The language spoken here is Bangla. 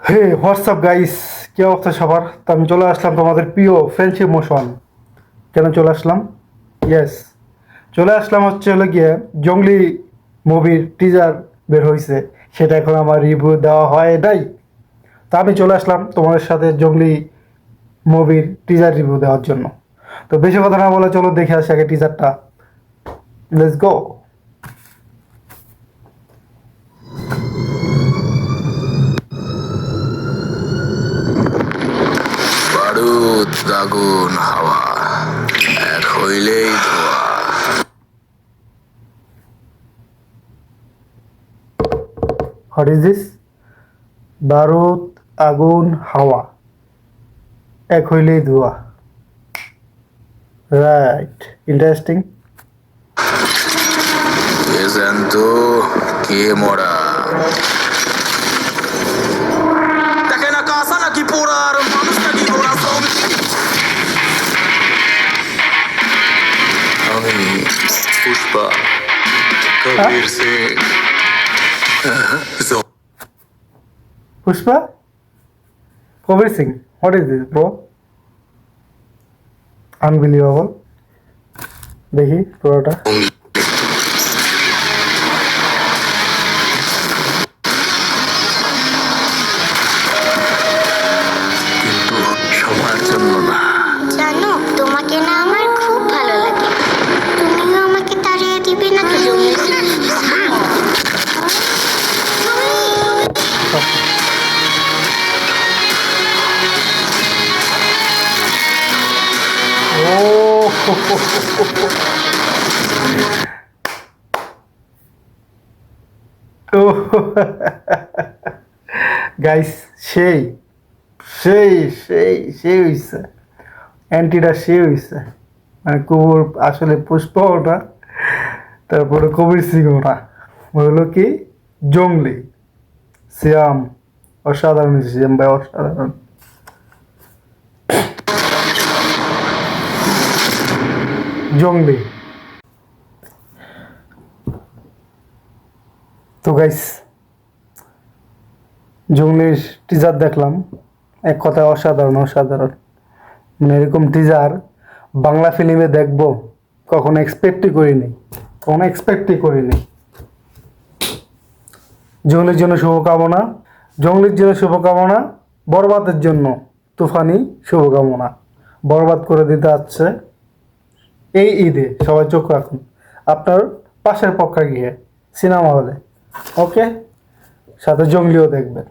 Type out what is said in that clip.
হে হোয়াটসঅ্যাপ গাইস, কি অবস্থা সবার? তো আমি চলে আসলাম তোমাদের প্রিয় ফ্রেন্ডশিপ মোশন। কেন চলে আসলাম? ইয়েস, চলে আসলাম হলো গিয়ে জঙ্গলি মুভির টিজার বের হয়েছে, সেটা এখন আমার রিভিউ দেওয়া হয় নাই। তা আমি চলে আসলাম তোমাদের সাথে জঙ্গলি মুভির টিজার রিভিউ দেওয়ার জন্য। তো বেশি কথা না বলে চলো দেখে আসি আগে টিজারটা। Let's go. বারুদ আগুন হাওয়া এক হইলেই ধোয়া। What is this? বারুদ আগুন হাওয়া এক হইলেই ধোয়া। Right, interesting. কে জ্যান্ত কে মরা, দেখে না কাঁসা নাকি পোড়ার মানুষ নাকি ঘোড়া সব। আমি Pushpa Kabir Singh. Pushpa Kabir Singh, what is this bro? Unbelievable. দেখি পুরোটা। কিন্তু সবার জন্য না। জানো, তোমাকে না আমার খুব ভালো লাগে। তুমিও আমাকে তাড়িয়ে দিবে নাকি জমি? ও গাইস, সেই সেই সেই সেই হইছে, অ্যান্টিটা সেই হইছে। মানে কুকুর আসলে পুষ্পাও না, তারপরে কবির সিংও না, হলো কি জঙ্গলি। সিয়াম অসাধারণ হয়েছে, সিয়াম ভাই অসাধারণ। জঙ্গলি। তো গাইস, জঙ্গলির টিজার দেখলাম, এক কথায় অসাধারণ অসাধারণ। মানে এরকম টিজার বাংলা ফিল্মে দেখবো কখনো এক্সপেক্টই করিনি, কখনো এক্সপেক্টই করিনি। জঙ্গলির জন্য শুভকামনা, জঙ্গলির জন্য শুভকামনা, বরবাদের জন্য তুফানি শুভকামনা। বরবাদ করে দিতে আসছে এই ঈদে, সবাই চোখ রাখুন আপনার পাশের পক্ষে গিয়ে সিনেমা হলে। ওকে, সাথে জঙ্গলিও দেখবেন।